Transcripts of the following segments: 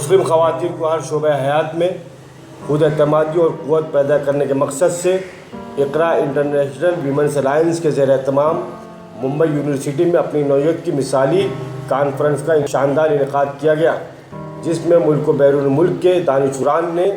مسلم خواتین کو ہر شعبہ حیات میں خود اعتمادی اور قوت پیدا کرنے کے مقصد سے اقرا انٹرنیشنل ویمنس الائنس کے زیر اہتمام ممبئی یونیورسٹی میں اپنی نوعیت کی مثالی کانفرنس کا شاندار انعقاد کیا گیا، جس میں ملک و بیرون ملک کے دانشوران نے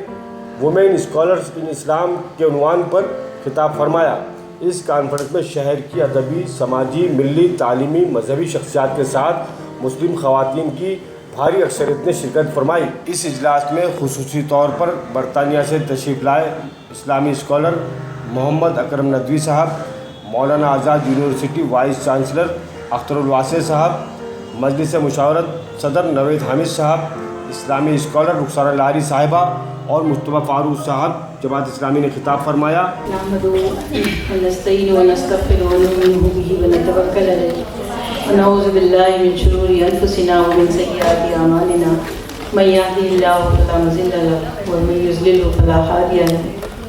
وومین اسکالرز ان اسلام کے عنوان پر خطاب فرمایا۔ اس کانفرنس میں شہر کی ادبی، سماجی، ملی، تعلیمی، مذہبی شخصیات کے ساتھ مسلم خواتین کی بھاری اکثریت نے شرکت فرمائی۔ اس اجلاس میں خصوصی طور پر برطانیہ سے تشریف لائے اسلامی اسکالر محمد اکرم ندوی صاحب، Maulana Azad university vice chancellor Akhtar الواسع صاحب، مجلس مشاورت صدر نوید حامد صاحب، اسلامی اسکالر رخسانہ لاہری صاحبہ اور مصطفیٰ فاروق صاحب جماعت اسلامی نے خطاب فرمایا۔ ونعوذ باللہ من شرور انفسنا ومن سیئات اعمالنا من یهده اللہ فلا مضل له ومن یضلل فلا ہادی له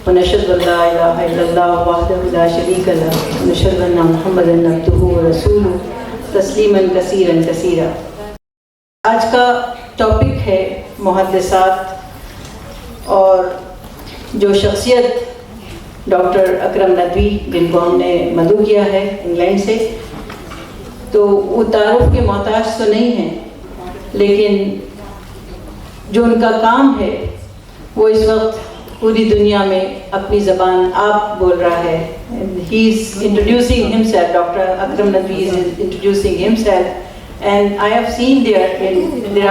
ونشهد ان لا الہ الا اللہ وحدہ لا شریک له ونشهد ان محمدا عبدہ ورسولہ تسلیما کثیرا کثیرا۔ آج کا ٹاپک ہے محدثات، اور جو شخصیت ڈاکٹر اکرم ندوی جن کو ہم نے مدعو کیا ہے انگلینڈ سے، تو وہ تعارف کے محتاج تو نہیں ہیں، لیکن جو ان کا کام ہے وہ اس وقت پوری دنیا میں اپنی زبان آپ بول رہا ہے۔ He is introducing himself, doctor Akram Nadvi is introducing himself, and I have seen there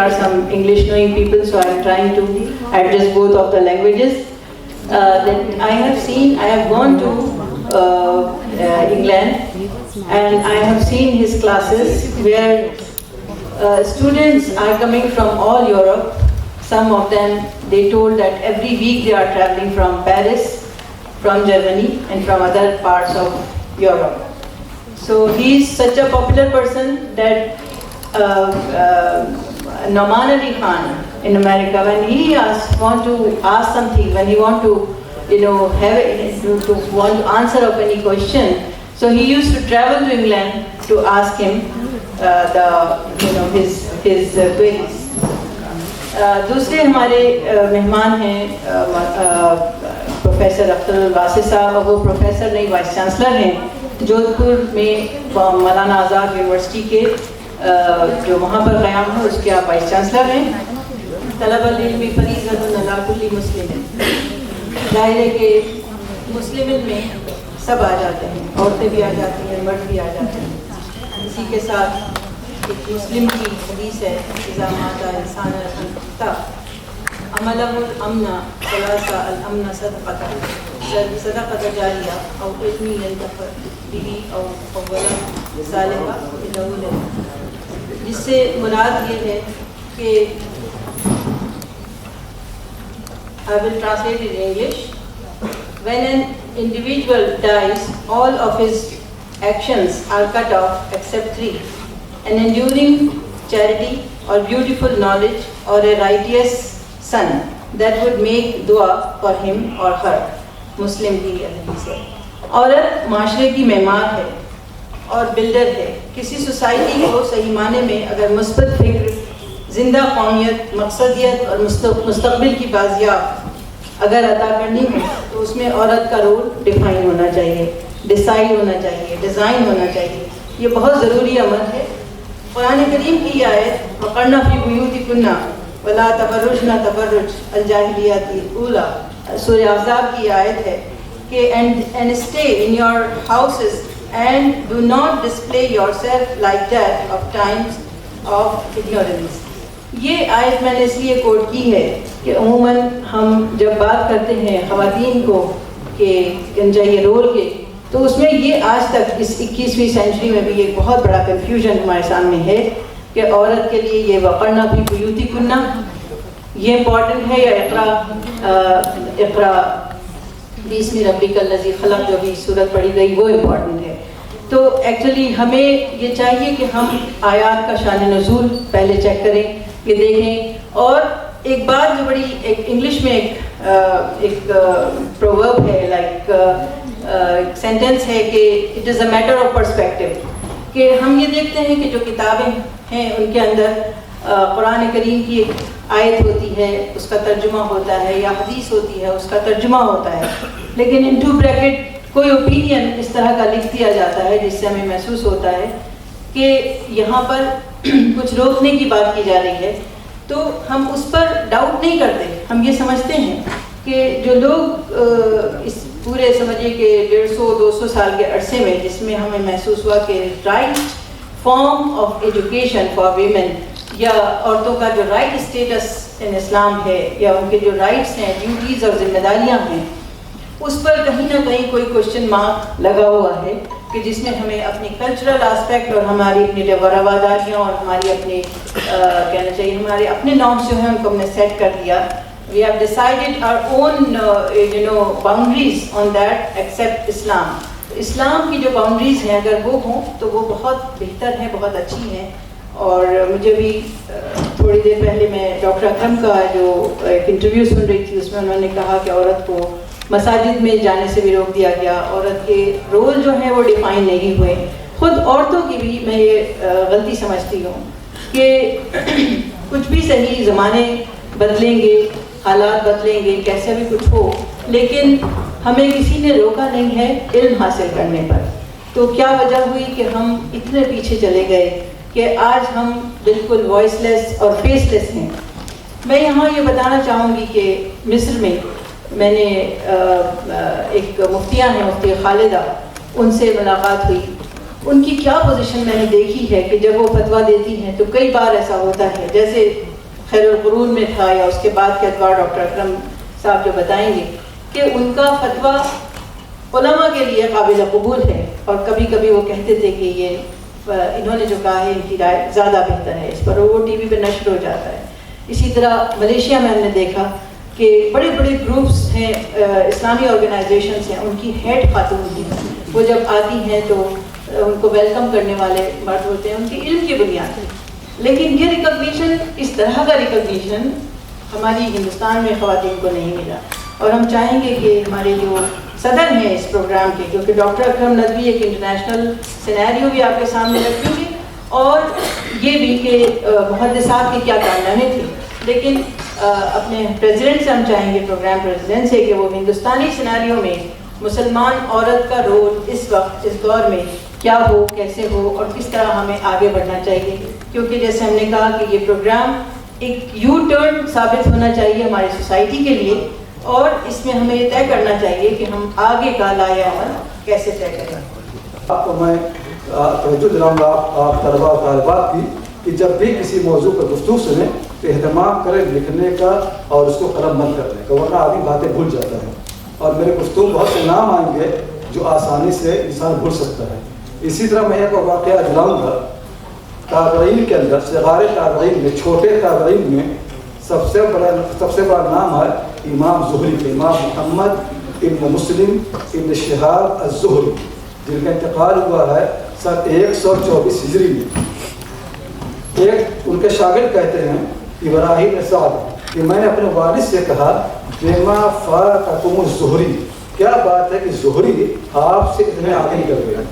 are some English knowing people, so I am trying to address both of the languages. Then I have gone to England, and I have seen his classes where students are coming from all Europe. Some of them, they told that every week they are traveling from Paris, from Germany, and from other parts of Europe. So he is such a popular person that Nauman Ali Khan in America, when he want to ask something, when he want to want to answer of any question, so he used to travel to England to ask him his queries. دوسرے ہمارے مہمان ہیں professor Akhtar الواسع صاحب، وہ professor نہیں vice chancellor ہیں جودھ پور میں مولانا آزاد یونیورسٹی کے، جو وہاں پر قیام ہے اس کے آپ وائس چانسلر ہیں۔ طلب العلم فریضۃ علی کل مسلم، ظاہر ہے کہ مسلم میں سب آ جاتے ہیں، عورتیں بھی آ جاتی ہیں، مرد بھی آ جاتے ہیں۔ اسی کے ساتھ ایک مسلم کی حدیث ہے، اذا مات انسان عملہ الامن ثلاثہ، الامن صدقۃ جاریہ او علم ينتفع به او ولد صالح له له، جس سے مراد یہ ہے کہ I will translate it in English. When an individual dies, all of his actions are cut off except three: an enduring charity or beautiful knowledge or a righteous son that would make dua for him or her. مسلم کی حدیث ہے۔ عورت معاشرے کی معمار ہے اور builder ہے۔ کسی سوسائٹی کو صحیح معنی میں اگر مثبت فکر، زندہ قومیت، مقصدیت اور مستقبل کی بازیاب اگر عطا کرنی ہے تو اس میں عورت کا رول ڈیفائن ہونا چاہیے، ڈیسائیڈ ہونا چاہیے، ڈیزائن ہونا چاہیے۔ یہ بہت ضروری عمل ہے۔ قرآن کریم کی آیت وقرن فی بیوتکن ولا تبرجن تبرج الجاہلیۃ الاولی، سورہ احزاب کی آیت ہے کہ and stay in your houses and do not display yourself like that of times of ignorance۔ یہ آیت میں نے اس لیے کوٹ کی ہے کہ عموماً ہم جب بات کرتے ہیں خواتین کو کہ ان چاہیے رول کے، تو اس میں یہ آج تک اس 21ویں سینچری میں بھی ایک بہت بڑا کنفیوژن ہمارے سامنے ہے کہ عورت کے لیے یہ وقرنا فی بیوتکن یہ امپورٹنٹ ہے یا اقرا بسم ربک الذی خلق جو بھی صورت پڑھی گئی وہ امپورٹنٹ ہے۔ تو ایکچولی ہمیں یہ چاہیے کہ ہم آیات کا شان نزول پہلے چیک کریں، یہ دیکھیں۔ اور ایک بات جو بڑی ایک انگلش میں ایک پروورب ہے، لائک سینٹینس ہے کہ it is a matter of perspective, کہ ہم یہ دیکھتے ہیں کہ جو کتابیں ہیں ان کے اندر قرآن کریم کی ایک آیت ہوتی ہے اس کا ترجمہ ہوتا ہے, یا حدیث ہوتی ہے اس کا ترجمہ ہوتا ہے, لیکن انٹو بریکٹ کوئی اوپینین اس طرح کا لکھ دیا جاتا ہے جس سے ہمیں محسوس ہوتا ہے کہ یہاں پر کچھ روکنے کی بات کی جا رہی ہے, تو ہم اس پر ڈاؤٹ نہیں کرتے. ہم یہ سمجھتے ہیں کہ جو لوگ اس پورے سمجھیے کہ 150-200 سال کے عرصے میں جس میں ہمیں محسوس ہوا کہ right form of education for women, یا عورتوں کا جو رائٹ اسٹیٹس ان اسلام ہے, یا ان کے جو رائٹس ہیں, ڈیوٹیز اور ذمہ داریاں ہیں, اس پر کہیں نہ کہیں کوئی کوشچن مارک لگا ہوا ہے کہ جس میں ہمیں اپنی کلچرل آسپیکٹ اور ہماری اپنی رواداریاں اور ہماری اپنی کہنا چاہیے ہمارے اپنے نارمس جو ہیں ان کو ہم نے سیٹ کر دیا. We have decided our own boundaries on that except Islam. اسلام کی جو باؤنڈریز ہیں اگر وہ ہوں تو وہ بہت بہتر ہیں, بہت اچھی ہیں. اور مجھے بھی تھوڑی دیر پہلے میں ڈاکٹر اکرم کا جو ایک انٹرویو سن رہی تھی, اس میں انہوں نے کہا کہ عورت کو مساجد میں جانے سے بھی روک دیا گیا, عورت کے رول جو ہیں وہ ڈیفائن نہیں ہوئے. خود عورتوں کی بھی میں یہ غلطی سمجھتی ہوں کہ کچھ بھی صحیح, زمانے بدلیں گے, حالات بدلیں گے, کیسے بھی کچھ ہو, لیکن ہمیں کسی نے روکا نہیں ہے علم حاصل کرنے پر. تو کیا وجہ ہوئی کہ ہم اتنے پیچھے چلے گئے کہ آج ہم بالکل وائس لیس اور فیس لیس ہیں. میں یہاں یہ بتانا چاہوں گی کہ مصر میں نے ایک مفتیہ ہیں, مفتی خالدہ, ان سے ملاقات ہوئی. ان کی کیا پوزیشن میں نے دیکھی ہے کہ جب وہ فتویٰ دیتی ہیں تو کئی بار ایسا ہوتا ہے, جیسے خیر القرون میں تھا یا اس کے بعد کے ادوار ڈاکٹر اکرم صاحب جو بتائیں گے, کہ ان کا فتویٰ علماء کے لیے قابل قبول ہے, اور کبھی کبھی وہ کہتے تھے کہ یہ انہوں نے جو کہا ہے ان کی رائے زیادہ بہتر ہے, اس پر وہ ٹی وی پہ نشر ہو جاتا ہے. اسی طرح ملیشیا میں ہم نے دیکھا کہ بڑے بڑے گروپس ہیں, اسلامی آرگنائزیشنس ہیں, ان کی ہیڈ خاتون ہیں, وہ جب آتی ہیں تو ان کو ویلکم کرنے والے مرد ہوتے ہیں, ان کی علم کی بنیاد ہے. لیکن یہ ریکگنیشن, اس طرح کا ریکگنیشن ہماری ہندوستان میں خواتین کو نہیں ملا. اور ہم چاہیں گے کہ ہمارے جو صدر ہیں اس پروگرام کے, کیونکہ ڈاکٹر اکرم ندوی ایک انٹرنیشنل سینیریو بھی آپ کے سامنے رکھیں گے, اور یہ بھی کہ محدثات کے کیا کارنامے تھے, لیکن اپنے پریزیڈنٹ سے ہم چاہیں گے, پروگرام پریزیڈنٹ سے, کہ وہ ہندوستانی سینیریو میں مسلمان عورت کا رول اس وقت اس دور میں کیا ہو, کیسے ہو, اور کس طرح ہمیں آگے بڑھنا چاہیے. کیونکہ جیسے ہم نے کہا کہ یہ پروگرام ایک یو ٹرن ثابت ہونا چاہیے ہماری سوسائٹی کے لیے, اور اس میں ہمیں یہ طے کرنا چاہیے کہ ہم آگے کا لایا عمل کیسے طے کریں. آپ کو میں توجہ دلاؤں گا آپ طلباء اور طالبات کی کہ جب بھی کسی موضوع پر گفتگو سنیں تو اہتمام کریں لکھنے کا اور اس کو قلم بند کرنے کا, ورنہ آدمی باتیں بھول جاتا ہے. اور میرے گفتگو بہت سے نام آئیں گے جو آسانی سے انسان بھول سکتا ہے. اسی طرح میں ایک واقعہ دلاؤں گا. تابعین کے اندر صغار تابعین میں, چھوٹے تابعین میں سب سے بڑا نام ہے امام زہری کے, امام محمد ابن مسلم ابن شہاب الزہری, جن کا انتقال ہوا ہے سن 124 ہجری میں. ایک ان کے شاگرد کہتے ہیں ابراہیم سعد کہ میں نے اپنے والد سے کہا بما فاتکم الزہری, کیا بات ہے کہ زہری آپ سے اتنے آگے نکل گئے.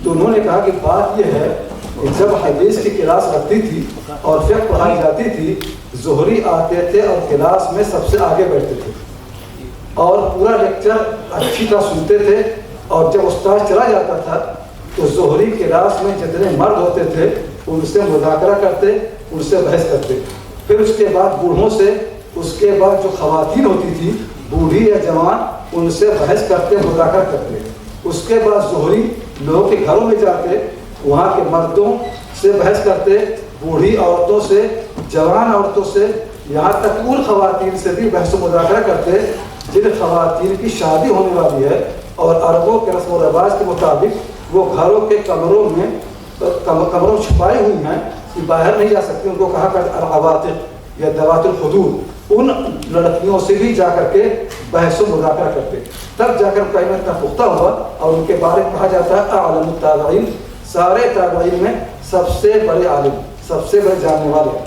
تو انہوں نے کہا کہ بات یہ ہے کہ جب حدیث کی کلاس لگتی تھی اور فقہ پڑھائی جاتی تھی, زہری آتے تھے اور کلاس میں سب سے آگے بیٹھتے تھے اور پورا لیکچر اچھی طرح سنتے تھے. اور جب استاد چلا جاتا تھا تو زہری کلاس میں جتنے مرد ہوتے تھے ان سے مذاکرہ کرتے, ان سے بحث کرتے. پھر اس کے بعد بوڑھوں سے, اس کے بعد جو خواتین ہوتی تھی بوڑھی یا جوان, ان سے بحث کرتے, مذاکرہ کرتے. اس کے بعد زہری لوگوں کے گھروں میں جاتے, وہاں کے مردوں سے بحث کرتے, بوڑھی عورتوں سے, جوان عورتوں سے, یہاں تک ان خواتین سے بھی بحث و مذاکرہ کرتے جن خواتین کی شادی ہونے والی ہے, اور عربوں کے رسم و رواج کے مطابق وہ گھروں کے کمروں چھپائی ہوئی ہیں کہ باہر نہیں جا سکتی. ان کو کہا کرتے العواتق یا ذوات الحدود. ان لڑکیوں سے بھی جا کر کے بحث و مذاکرہ کرتے. تب جا کر قائمت اتنا پختہ ہوا, اور ان کے بارے میں کہا جاتا ہے اعلم التابعین, سارے تابعین میں سب سے بڑے عالم, سب سے بڑے جاننے والے.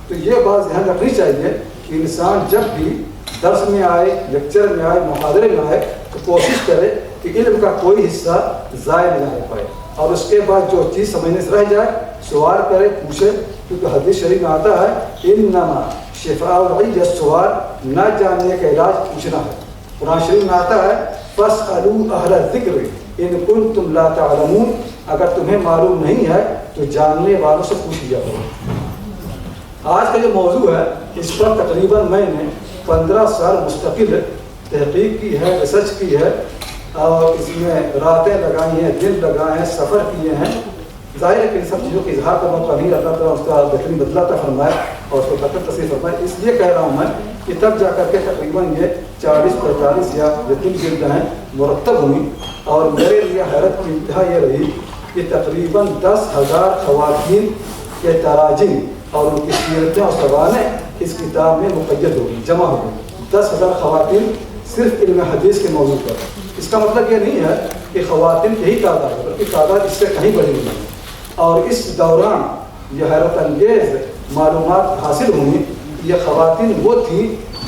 تو یہ بات ذہن رکھنی چاہیے کہ انسان جب بھی درس میں آئے, لیکچر میں آئے, محاضرے میں آئے تو کوشش کرے کہ علم کا کوئی حصہ ضائع نہ ہو پائے, اور اس کے بعد جو چیز سمجھنے سے رہ جائے سوال کرے, پوچھے, کیونکہ حدیث شریف میں آتا ہے انما شفاء العی السؤال، نہ جاننے کا علاج پوچھنا ہے۔ قرآن شریف میں آتا ہے فاسألوا اہل الذکر ان کنتم لا تعلمون، اگر تمہیں معلوم نہیں ہے تو جاننے والوں سے پوچھ لیا کرو۔ آج کا جو موضوع ہے اس پر تقریباً میں نے 15 سال مستقل تحقیق کی ہے، ریسرچ کی ہے، اور اس میں راتیں لگائی ہیں، دن لگائے ہیں، سفر کیے ہیں۔ ظاہر ہے کہ ان سب چیزوں کا اظہار کا موقع نہیں رہتا تھا، اس کا بہترین بدلہ تھا فرمائے اور اس کو بہتر تصحیح فرمائے۔ اس لیے کہہ رہا ہوں میں کہ تب جا کر کے تقریباً یہ 40-45 یا 3 جلدیں ہیں مرتب ہوئی، اور میرے لیے حیرت کی انتہا یہ رہی کہ تقریباً 10,000 خواتین کے تراجم اور ان کی سیرتیں اور سوانح اس کتاب میں مقید ہو گئی، جمع ہو گئی۔ 10,000 خواتین صرف علم حدیث کے موضوع پر۔ اس کا مطلب یہ نہیں ہے کہ خواتین کی ہی تعداد ہے، بلکہ تعداد اس سے کہیں بڑی ہوئی ہے۔ اور اس دوران یہ حیرت انگیز معلومات حاصل ہوئی۔ یہ خواتین وہ تھیں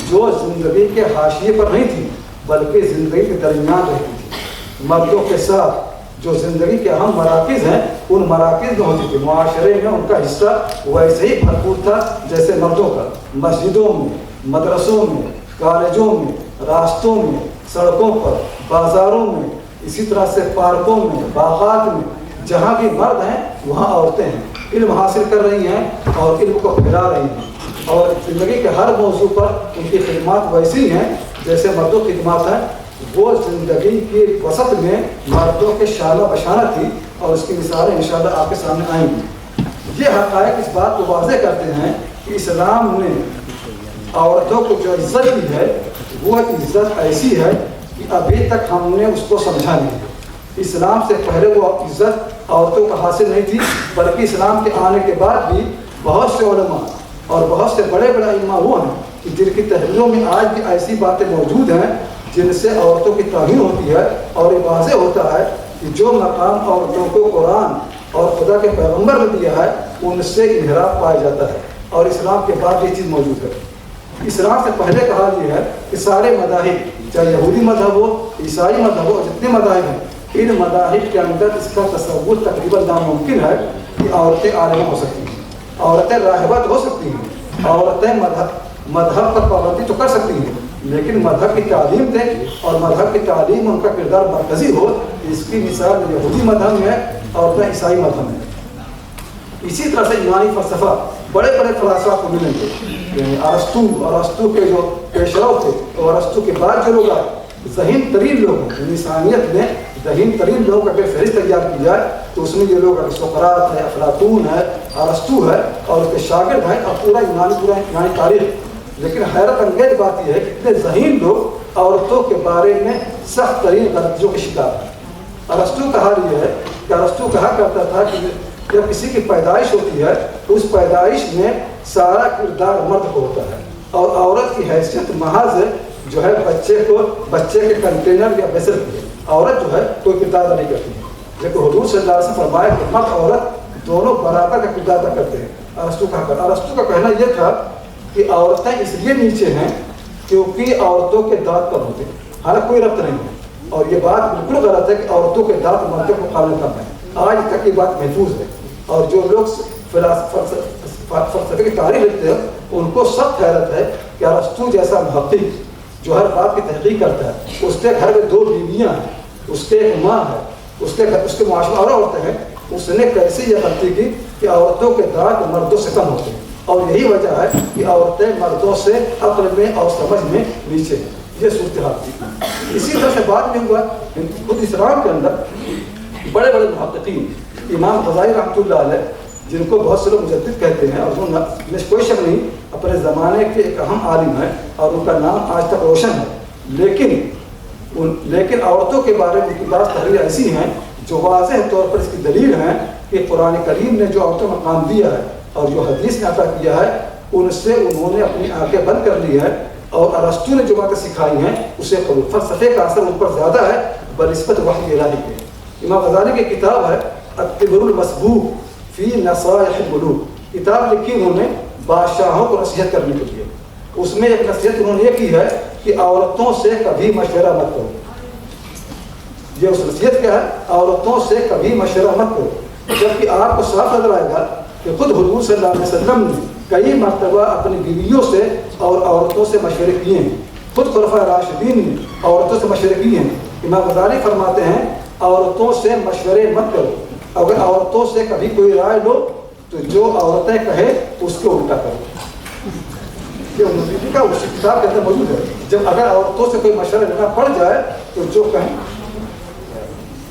جو زندگی کے حاشیے پر نہیں تھیں بلکہ زندگی کے درمیان رہتی تھیں، مردوں کے ساتھ جو زندگی کے اہم مراکز ہیں ان مراکز میں ہوتی تھی۔ معاشرے میں ان کا حصہ ویسے ہی بھرپور تھا جیسے مردوں کا، مسجدوں میں، مدرسوں میں، کالجوں میں، راستوں میں، سڑکوں پر، بازاروں میں، اسی طرح سے پارکوں میں، باغات میں، جہاں بھی مرد ہیں وہاں عورتیں ہیں، علم حاصل کر رہی ہیں اور علم کو پھیلا رہی ہیں، اور زندگی کے ہر موضوع پر ان کی خدمات ویسی ہیں جیسے مردوں کی خدمات ہیں۔ وہ زندگی کی وسط میں مردوں کے شانہ بشانہ تھی، اور اس کی مثالیں انشاءاللہ آپ کے سامنے آئیں گی۔ یہ حقائق اس بات کو واضح کرتے ہیں کہ اسلام نے عورتوں کو جو عزت دی ہے وہ عزت ایسی ہے کہ ابھی تک ہم نے اس کو سمجھا نہیں ہے۔ اسلام سے پہلے وہ عزت عورتوں کو حاصل نہیں تھی، بلکہ اسلام کے آنے کے بعد بھی بہت سے علماء اور بہت سے بڑے بڑے ائمہ وہ ہیں کہ جن کی تحریروں میں آج بھی ایسی باتیں موجود ہیں جن سے عورتوں کی توہین ہوتی ہے، اور یہ واضح ہوتا ہے کہ جو مقام عورتوں کو قرآن اور خدا کے پیغمبر نے دیا ہے ان سے انحراف پایا جاتا ہے، اور اسلام کے بعد یہ چیز موجود ہے۔ اسلام سے پہلے کہا یہ ہے کہ سارے مذاہب، چاہے یہودی مذہب ہو، عیسائی مذہب ہو، جتنے مذاہب ہیں، ان مذاہب کے اندر اس کا تصور تقریباً ناممکن ہے کہ عورتیں عالمہ ہو سکتی ہیں، عورتیں راہبات ہو سکتی ہیں، عورتیں مذہب پر پابندی تو کر سکتی ہیں، لیکن مذہب کی تعلیم دیں اور مذہب کی تعلیم ان کا کردار مرکزی ہو، اس کی مثال یہودی مذہب میں ہے اور نہ عیسائی مذہب میں ہے۔ اسی طرح سے یونانی فلسفہ، بڑے بڑے فلاسفہ کو ملیں گے، یعنی ارسطو کے جو پیشرو تھے، اور ارسطو کے بعد جو لوگ آئے، ذہین ترین لوگ ہیں، انسانیت میں ذہین ترین لوگوں کا اگر فہرست تیار کی جائے تو اس میں یہ لوگ سقراط ہے، افلاطون ہے، ارسطو ہے، اور اس کے شاگرد ہیں، اور پورا یونانی تاریخ۔ لیکن حیرت انگیز بات یہ ہے کہ اتنے ذہین لوگ عورتوں کے بارے میں سخت ترین غلطیوں کے شکار ہیں۔ ارسطو کا حال یہ ہے کہ ارسطو کہا کرتا تھا کہ جب کسی کی پیدائش ہوتی ہے تو اس پیدائش میں سارا کردار مرد کو ہوتا ہے، اور عورت کی حیثیت محض جو ہے بچے کے کنٹینر یا ویسل کی ہے، عورت جو ہے کوئی کردار ادا نہیں کرتی ہے۔ لیکن حضور صلی اللہ علیہ وسلم فرمایا کہ مرد عورت دونوں برابر کا کردار ادا کرتے ہیں۔ ارسطو کا کہنا یہ تھا کہ عورتیں اس لیے نیچے ہیں کیونکہ عورتوں کے دانت کم ہوتے ہیں، حالانکہ کوئی ربط نہیں ہے، اور یہ بات بالکل غلط ہے کہ عورتوں کے دانت مردوں کے مقابلے کم ہیں۔ آج تک یہ بات محفوظ ہے، اور جو لوگ فلسفے کی تاریخ لکھتے ہیں ان کو سخت حیرت ہے کہ ارسطو جیسا محقق جو ہر بات کی تحقیق کرتا ہے، اس کے گھر میں 2 بیویاں ہیں، اس کے ایک ماں ہے، اس کے معاشرے اور عورتیں ہیں، اس نے کیسے یہ غلطی کی کہ عورتوں کے دانت مردوں سے کم ہوتے ہیں، اور یہی وجہ ہے کہ عورتیں مردوں سے عقل میں اور سمجھ میں نیچے ہیں۔ یہ صورتحال تھی۔ اسی طرح سے بعد میں ہوا خود اسلام کے اندر بڑے بڑے محققین، امام غزالی رحمۃ اللہ علیہ، جن کو بہت سے لوگ مجدد کہتے ہیں، اور میں کوئی شک نہیں اپنے زمانے کے ایک اہم عالم ہے اور ان کا نام آج تک روشن ہے، لیکن عورتوں کے بارے میں ان کی بعض تحریر ایسی ہیں جو واضح طور پر اس کی دلیل ہیں کہ قرآن کریم نے جو عورتوں کو مقام دیا ہے اور جو حدیث نے عطا کیا ہے ان سے انہوں نے اپنی آنکھیں بند کر لی ہے، اور ارسطو نے جو باتیں سکھائی ہیں اسے قبول۔ فلسفے کا اثر ان پر زیادہ ہے بنسبت وحی الہی کے۔ امام غزالی کی کتاب ہے الطبر المسبوق فی نصائح الملوک، کتاب لکھی انہوں نے بادشاہوں کو نصیحت کرنے کے لیے۔ اس میں ایک نصیحت انہوں نے یہ کی ہے کہ عورتوں سے کبھی مشورہ مت کرو۔ یہ اس نصیحت کیا ہے؟ عورتوں سے کبھی مشورہ مت کرو، جبکہ آپ کو صاف نظر آئے گا کہ خود حضور صلی اللہ علیہ وسلم نے کئی مرتبہ اپنی بیویوں سے اور عورتوں سے مشورے کیے ہیں. خود خلفائے راشدین نے عورتوں سے مشورے کیے ہیں. امام غزالی فرماتے ہیں عورتوں سے مشورے مت کرو, اگر عورتوں سے کبھی کوئی رائے لو تو جو عورتیں کہے اس کو الٹا کرو. یہ نبی کا اس کتاب کے اندر موجود ہے. جب اگر عورتوں سے کوئی مشورہ لینا پڑ جائے تو جو کہیں.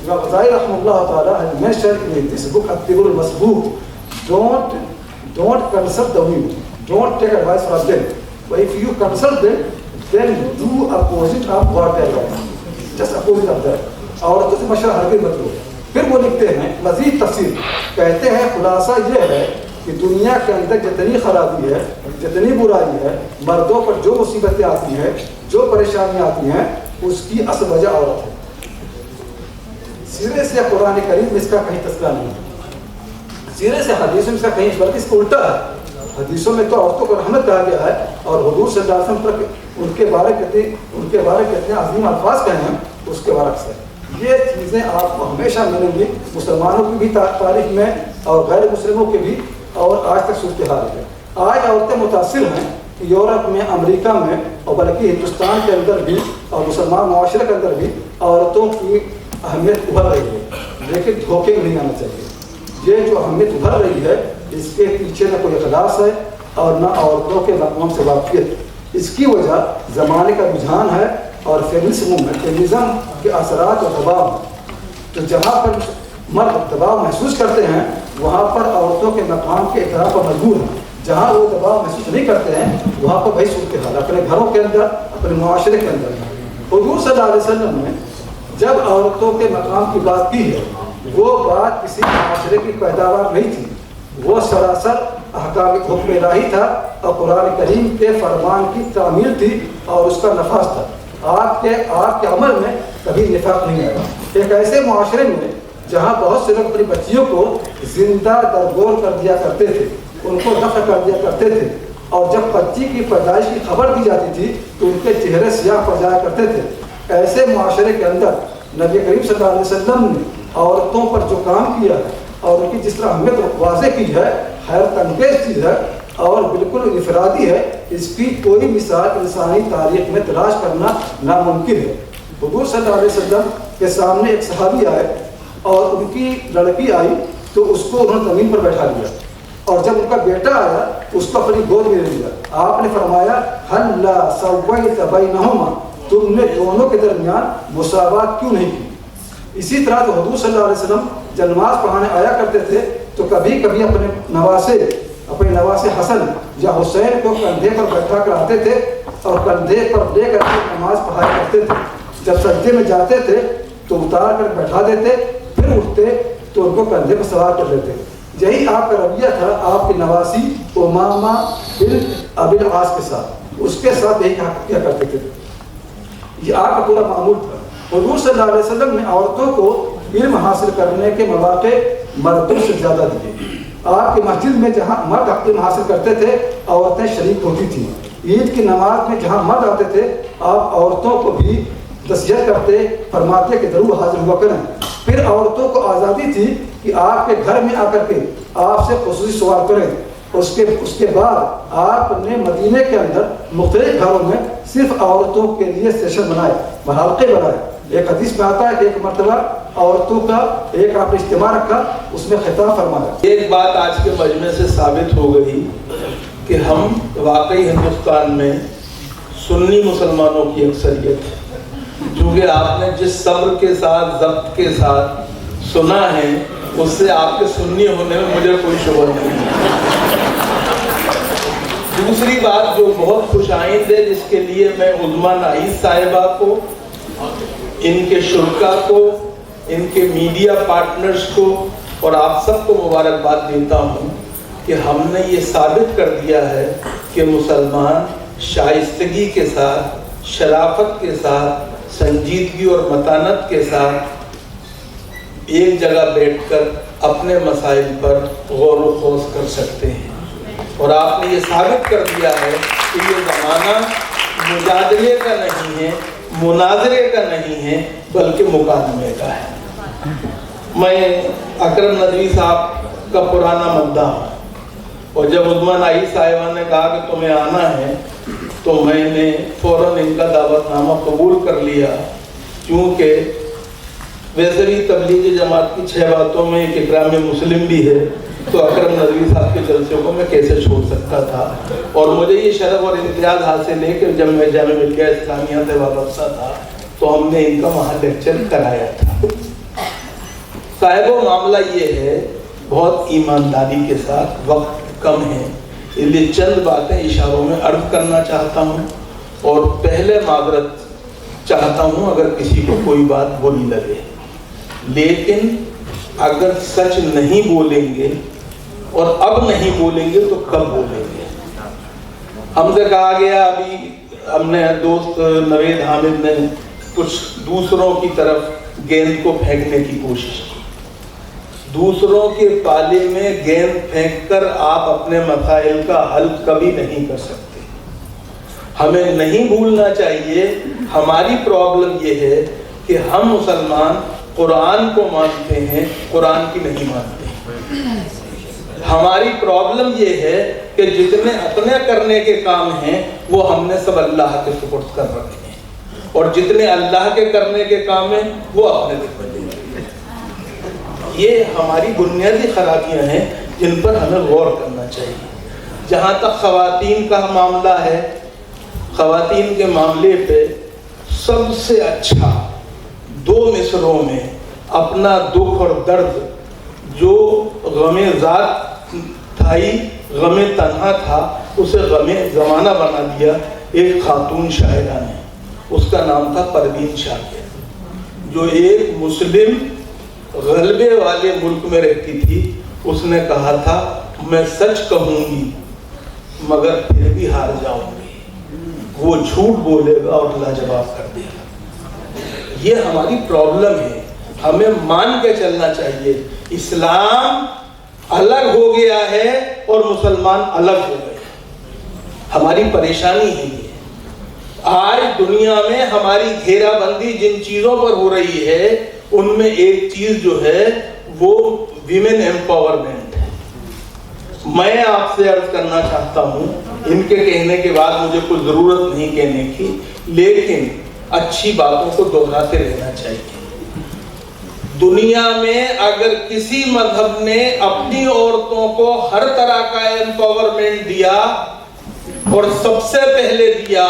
امام غزالی رحمہ اللہ تعالیٰ has mentioned in this book ut-Tib المسبوق, don't consult the women, don't take advice from them, but if you consult them then do opposite of what they advise, just opposite of that. عورتوں سے مشورہ ہرگز مت لو. پھر وہ لکھتے ہیں مزید تفصیل, کہتے ہیں خلاصہ یہ ہے کہ دنیا کے اندر جتنی خرابی ہے, جتنی برائی ہے, مردوں پر جو مصیبتیں آتی ہیں, جو پریشانیاں آتی ہیں, اس کی اصل وجہ عورت ہے. سیرے سے قرآن کریم میں اس کا کہیں تذکرہ نہیں ہے, سیرے سے حدیثوں میں اس کا کہیں, بلکہ اس کو الٹا ہے. حدیثوں میں تو عورتوں کو رحمت کہا گیا ہے, اور حضور صلی اللہ علیہ وسلم پر ان کے بارے کتنے عظیم الفاظ کہے ہیں اس کے برعکس ہے. یہ چیزیں آپ کو ہمیشہ ملیں گی مسلمانوں کی بھی تاریخ میں اور غیر مسلموں کے بھی, اور آج تک صورتحال ہے. آج عورتیں متاثر ہیں کہ یورپ میں, امریکہ میں, اور بلکہ ہندوستان کے اندر بھی اور مسلمان معاشرے کے اندر بھی عورتوں کی اہمیت ابھر رہی ہے. لیکن دھوکے میں نہیں آنا چاہیے. یہ جو اہمیت ابھر رہی ہے اس کے پیچھے نہ کوئی اخلاص ہے اور نہ عورتوں کے مقام سے واقفیت. اس کی وجہ زمانے کا رجحان ہے اور فیمنزم کے اثرات اور دباؤ. تو جہاں پر مرد دباؤ محسوس کرتے ہیں وہاں پر عورتوں کے مقام کے اعتراف پر مجبور ہیں. جہاں وہ دباؤ محسوس نہیں کرتے ہیں وہاں پر وہی صورتحال اپنے گھروں کے اندر, اپنے معاشرے کے اندر. حضور صلی اللہ علیہ وسلم نے جب عورتوں کے مقام کی بات کی ہے وہ بات کسی معاشرے کی پیداوار نہیں تھی, وہ سراسر احکام حکم الہی تھا اور قرآن کریم کے فرمان کی تعمیل تھی اور اس کا نفاذ تھا. آپ کے عمل میں کبھی نفاق نہیں آیا. ایک ایسے معاشرے میں جہاں بہت سے لوگ اپنی بچیوں کو زندہ درگور کر دیا کرتے تھے, ان کو دفن کر دیا کرتے تھے, اور جب بچی کی پیدائش کی خبر دی جاتی تھی تو ان کے چہرے سیاہ پڑ جایا کرتے تھے. ایسے معاشرے کے اندر نبی کریم صلی اللہ علیہ وسلم نے عورتوں پر جو کام کیا ہے اور ان کی جس طرح اہمیت واضح کی ہے, حیرت انگیز چیز ہے اور بالکل انفرادی ہے. اس کی کوئی مثال انسانی تاریخ میں تلاش کرنا ناممکن ہے. حضور صلی اللہ علیہ وسلم کے سامنے ایک صحابی آئے اور ان کی لڑکی آئی تو اس کو انہوں نے زمین پر بیٹھا لیا, اور جب ان کا بیٹا آیا اس کو اپنی گود میں لے لیا. آپ نے فرمایا حل لا سویت بینہما, تم نے دونوں کے درمیان مساوات کیوں نہیں کی. اسی طرح تو حضور صلی اللہ علیہ وسلم جب نماز پڑھانے آیا کرتے تھے تو کبھی کبھی اپنے نواسے حسن یا حسین کو کندھے پر بیٹھا کر آتے تھے اور کندھے پر لے کر کے نماز پڑھایا کرتے تھے. جب سجدے میں جاتے تھے تو اتار کر بیٹھا دیتے, پھر اٹھتے تو ان کو کندھے پر سوار کر لیتے. یہی آپ کا رویہ تھا آپ کی نواسی امامہ بنت ابی العاص کے ساتھ, اس کے ساتھ یہی کیا کرتے تھے. یہ آپ کا پورا معمول تھا. حضور صلی اللہ علیہ وسلم نے عورتوں کو علم حاصل کرنے کے مواقع مردوں سے زیادہ دیے. آپ کی مسجد میں جہاں مرد علم حاصل کرتے تھے عورتیں شریک ہوتی تھیں. عید کی نماز میں جہاں مرد آتے تھے آپ عورتوں کو بھی نصیحت کرتے, فرماتے کہ ضرور حاضر ہوا کریں. پھر عورتوں کو آزادی تھی کہ آپ کے گھر میں آ کر کے آپ سے خصوصی سوال کریں. اس کے بعد آپ نے مدینے کے اندر مختلف گھروں میں صرف عورتوں کے لیے سیشن بنائے, حلقے بنائے. ایک حدیث میں آتا ہے کہ ایک مرتبہ عورتوں کا ایک آپ نے اجتماع رکھا, اس میں خطاب فرمایا. ایک بات آج کے مجمع سے ثابت ہو گئی کہ ہم واقعی ہندوستان میں سنی مسلمانوں کی اکثریت ہے. کیونکہ آپ نے جس صبر کے ساتھ, ضبط کے ساتھ سنا ہے اس سے آپ کے سنی ہونے میں مجھے کوئی شبہ نہیں. دوسری بات جو بہت خوش آئند ہے, جس کے لیے میں عظما نعیس صاحبہ کو, ان کے شرکا کو, ان کے میڈیا پارٹنرز کو اور آپ سب کو مبارکباد دیتا ہوں کہ ہم نے یہ ثابت کر دیا ہے کہ مسلمان شائستگی کے ساتھ, شرافت کے ساتھ, سنجیدگی اور متانت کے ساتھ ایک جگہ بیٹھ کر اپنے مسائل پر غور و خوض کر سکتے ہیں. اور آپ نے یہ ثابت کر دیا ہے کہ یہ زمانہ مجادلے کا نہیں ہے, مناظرے کا نہیں ہے, بلکہ مکالمے کا ہے. میں اکرم ندوی صاحب کا پرانا مداح ہوں. اور جب عظما نائی صاحبہ نے کہا کہ تمہیں آنا ہے تو میں نے فوراً ان کا دعوت نامہ قبول کر لیا، کیونکہ ویسے بھی تبلیغ جماعت کی 6 باتوں میں ایک اکرام مسلم بھی ہے، تو اکرم نظوی صاحب کے جلسوں کو میں کیسے چھوڑ سکتا تھا. اور مجھے یہ شرف اور امتیاز حاصل ہے کہ جب میں جامعہ ملیہ اسلامیہ سے وابستہ تھا تو ہم نے ان کا وہاں لیکچر کرایا تھا. صاحب و معاملہ یہ ہے، بہت ایمانداری کے ساتھ، وقت کم ہے، اس لیے چند باتیں اشاروں میں عرض کرنا چاہتا ہوں. اور پہلے معذرت چاہتا ہوں اگر کسی کو کوئی بات بری لگے، لیکن اگر سچ نہیں بولیں گے اور اب نہیں بولیں گے تو کب بولیں گے؟ ہم سے کہا گیا، ابھی ہم نے دوست نوید حامد نے کچھ دوسروں کی طرف گیند کو پھینکنے کی کوشش کی. دوسروں کے پالے میں گیند پھینک کر آپ اپنے مسائل کا حل کبھی نہیں کر سکتے. ہمیں نہیں بھولنا چاہیے، ہماری پرابلم یہ ہے کہ ہم مسلمان قرآن کو مانتے ہیں، قرآن کی نہیں مانتے. ہماری پرابلم یہ ہے کہ جتنے اپنے کرنے کے کام ہیں وہ ہم نے سب اللہ کے سپرد کر رکھے ہیں، اور جتنے اللہ کے کرنے کے کام ہیں وہ اپنے ذمہ لے رکھے ہیں. یہ ہماری بنیادی خرابیاں ہیں جن پر ہمیں غور کرنا چاہیے. جہاں تک خواتین کا معاملہ ہے، خواتین کے معاملے پہ سب سے اچھا 2 مصروں میں اپنا دکھ اور درد، جو غم ذات تھائی، غم تنہا تھا، اسے غم زمانہ بنا دیا ایک خاتون شاعرہ نے. اس کا نام تھا پروین شاکر، جو ایک مسلم غلبے والے ملک میں رہتی تھی. اس نے کہا تھا، میں سچ کہوں گی مگر پھر بھی ہار جاؤں گی، وہ جھوٹ بولے گا اور لاجواب کر دے گا. یہ ہماری پرابلم ہے، ہمیں مان کے چلنا چاہیے. اسلام الگ ہو گیا ہے اور مسلمان الگ ہو گئے. ہماری پریشانی ہے یہ. آج دنیا میں ہماری گھیرا بندی جن چیزوں پر ہو رہی ہے ان میں ایک چیز جو ہے وہ ویمن ایمپاورمنٹ ہے. میں آپ سے عرض کرنا چاہتا ہوں، ان کے کہنے کے بعد مجھے کوئی ضرورت نہیں کہنے کی، لیکن اچھی باتوں کو دہراتے رہنا چاہیے. دنیا میں اگر کسی مذہب نے اپنی عورتوں کو ہر طرح کا ایمپاورمنٹ دیا اور سب سے پہلے دیا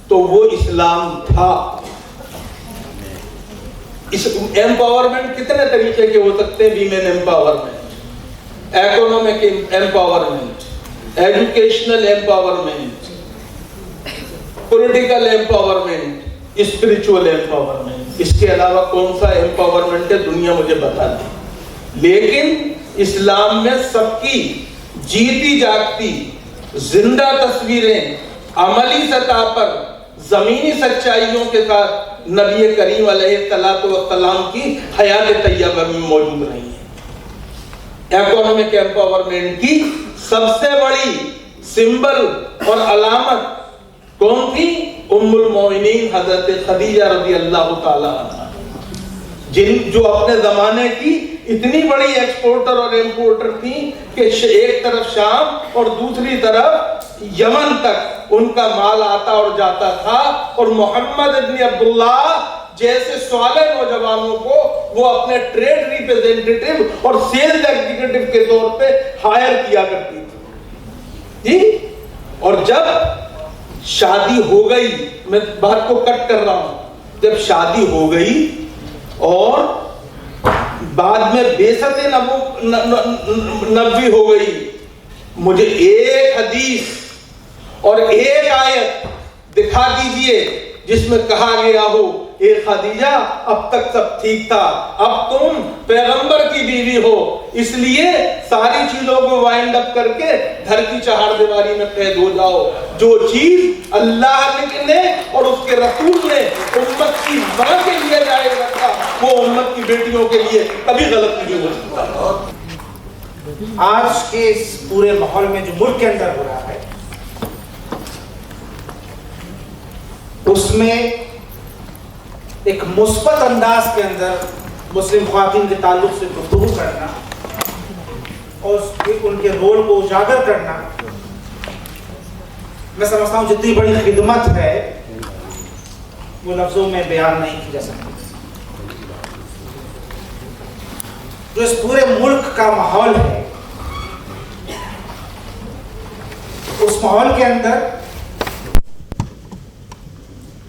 تو وہ اسلام تھا. اس ایمپاورمنٹ کتنے طریقے کے ہو سکتے ہیں؟ Women empowerment, economic empowerment, educational empowerment, political empowerment, spiritual empowerment. اس کے علاوہ کون سا ایمپاورمنٹ ہے دنیا مجھے بتا دے. لیکن اسلام میں سب کی جیتی جاگتی زندہ تصویریں عملی سطح پر زمینی سچائیوں کے ساتھ نبی کریم علیہ الصلوۃ والسلام کی حیات طیبہ میں موجود رہی ہیں. اکنامک ایمپاورمنٹ کی سب سے بڑی سمبل اور علامت کون تھی؟ ام المومنین حضرت خدیجہ رضی اللہ تعالی عنہ، جو اپنے زمانے کی اتنی بڑی ایکسپورٹر اور امپورٹر تھی کہ ایک طرف شام اور دوسری طرف یمن تک ان کا مال آتا اور جاتا تھا. اور محمد ابن عبداللہ جیسے صالح نوجوانوں کو وہ اپنے ٹریڈ ریپریزنٹیٹیو اور سیلز ایگزیکٹو کے طور پہ ہائر کیا کرتی تھی. اور جب شادی ہو گئی، میں بات کو کٹ کر رہا ہوں، جب شادی ہو گئی اور بعد میں بعثت نبوی ہو گئی، مجھے ایک حدیث اور ایک آیت دکھا دیجئے جس میں کہا گیا ہو اے خدیجہ اب تک سب ٹھیک تھا، اب تم پیغمبر کی بیوی ہو، اس لیے ساری چیزوں کو وائنڈ اپ کر کے گھر کی چہار دیواری میں قید ہو جاؤ. جو چیز اللہ نے اور اس کے رسول نے امت کی ماں کے لیے جائز رکھا وہ امت کی بیٹیوں کے لیے کبھی غلط نہیں ہو سکتا. آج کے اس پورے ماحول میں جو ملک کے اندر ہو رہا ہے اس میں ایک مثبت انداز کے اندر مسلم خواتین کے تعلق سے گفتگو کرنا اور ان کے رول کو اجاگر کرنا، میں سمجھتا ہوں جتنی بڑی خدمت ہے وہ لفظوں میں بیان نہیں کی جا سکتی۔ جو اس پورے ملک کا ماحول ہے، اس ماحول کے اندر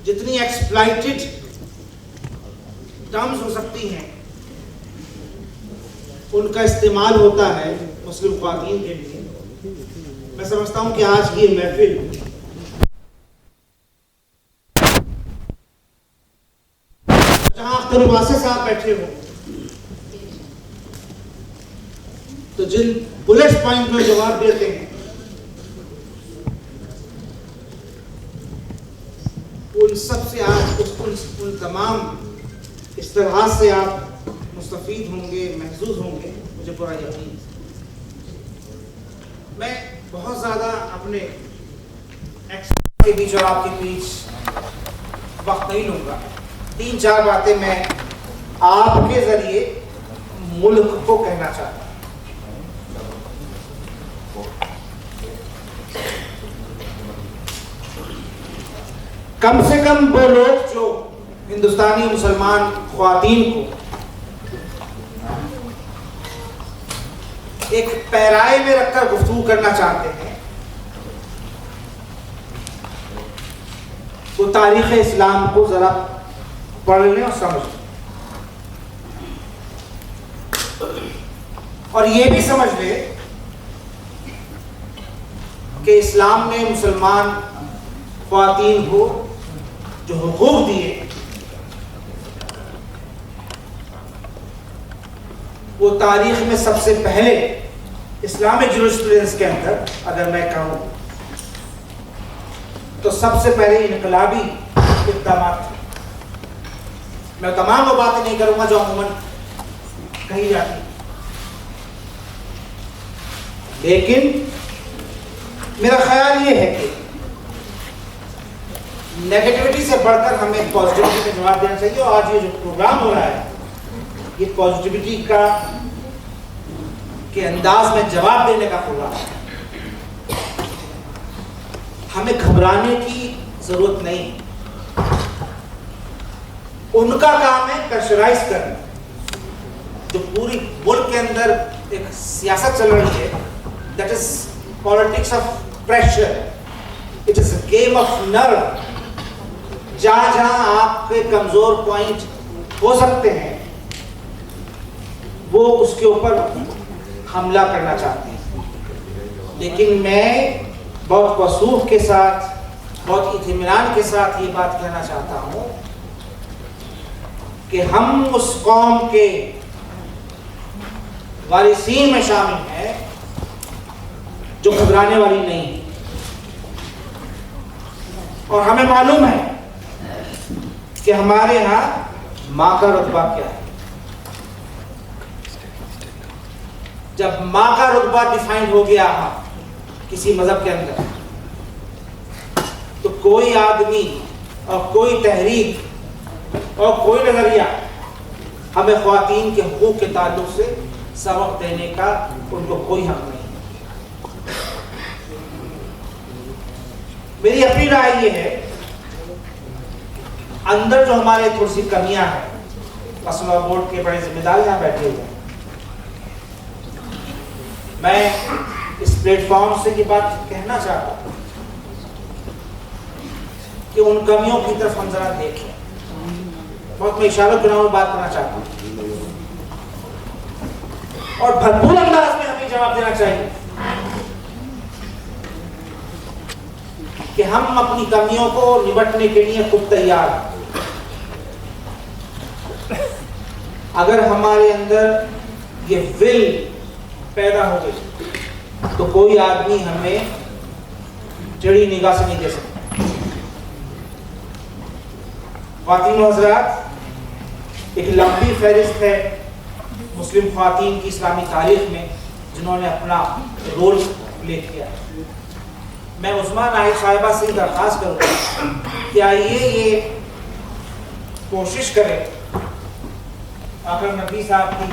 جتنی ایکسپلائٹڈ ٹرمز ہو سکتی ہیں ان کا استعمال ہوتا ہے مسلم خواتین کے لیے۔ میں سمجھتا ہوں کہ آج کی یہ محفل جہاں اختر واسع صاحب بیٹھے ہو تو جن بلٹ پوائنٹ میں جواب دیتے ہیں ان سب سے آج ان تمام اصطلاحات سے آپ مستفید ہوں گے، محظوظ ہوں گے، مجھے پورا یقین ہے۔ میں بہت زیادہ اپنے کے بیچ اور آپ کے بیچ وقت نہیں لوں گا۔ 3-4 باتیں میں آپ کے ذریعے ملک کو کہنا چاہتا ہوں۔ کم سے کم وہ لوگ جو ہندوستانی مسلمان خواتین کو ایک پیرائے میں رکھ کر گفتگو کرنا چاہتے ہیں، وہ تاریخ اسلام کو ذرا پڑھ لیں اور سمجھ لیں، اور یہ بھی سمجھ لیں کہ اسلام نے مسلمان خواتین کو جو حقوق دیے وہ تاریخ میں سب سے پہلے اسلامک جورسپروڈنس کے اندر اگر میں کہوں تو سب سے پہلے انقلابی اقدامات تھے۔ میں تمام وہ باتیں نہیں کروں گا جو عموماً کہی جاتی، لیکن میرا خیال یہ ہے کہ نیگیٹیوٹی سے بڑھ کر ہمیں پازیٹیوٹی کا جواب دینا چاہیے، اور آج یہ جو پروگرام ہو رہا ہے یہ پازیٹیوٹی کے انداز میں جواب دینے کا پروگرام ہے۔ ہمیں گھبرانے کی ضرورت نہیں، ان کا کام ہے پریشرائز کرنا۔ جو پوری ملک کے اندر ایک سیاست چل رہی ہے، that is politics of pressure, it is a game of nerve. جہاں جہاں آپ کے کمزور پوائنٹ ہو سکتے ہیں وہ اس کے اوپر حملہ کرنا چاہتے ہیں، لیکن میں بہت وثوق کے ساتھ، بہت اطمینان کے ساتھ یہ بات کہنا چاہتا ہوں کہ ہم اس قوم کے وارثین میں شامل ہیں جو گھبرانے والی نہیں ہے، اور ہمیں معلوم ہے کہ ہمارے ہاں ماں کا رتبہ کیا ہے۔ جب ماں کا رتبہ ڈیفائنڈ ہو گیا کسی مذہب کے اندر تو کوئی آدمی اور کوئی تحریک اور کوئی نظریہ ہمیں خواتین کے حقوق کے تعلق سے سبق دینے کا ان کو کوئی حق نہیں۔ میری اپنی رائے یہ ہے، اندر جو ہمارے تھوڑی سی کمیاں ہیں، مسئلہ بورڈ کے بڑے ذمہ دار یہاں بیٹھے ہوئے ہیں، میں اس پلیٹ فارم سے یہ بات کہنا چاہتا ہوں کہ ان کمیوں کی طرف ہم ذرا دیکھیں۔ بہت میں اشارہ گناہوں میں بات کرنا چاہتا ہوں، اور بھرپور انداز میں ہمیں جواب دینا چاہیے کہ ہم اپنی کمیوں کو نمٹنے کے لیے خود تیار ہیں۔ اگر ہمارے اندر یہ ول پیدا ہو گئی تو کوئی آدمی ہمیں ٹیڑھی نگاہ سے نہیں دے سکتا۔ خواتین و حضرات، ایک لمبی فہرست ہے مسلم خواتین کی اسلامی تاریخ میں جنہوں نے اپنا رول پلے کیا۔ میں عثمان ناہید صاحبہ سے درخواست کروں گا کہ آئیے یہ کوشش کریں اکرم نبی صاحب کی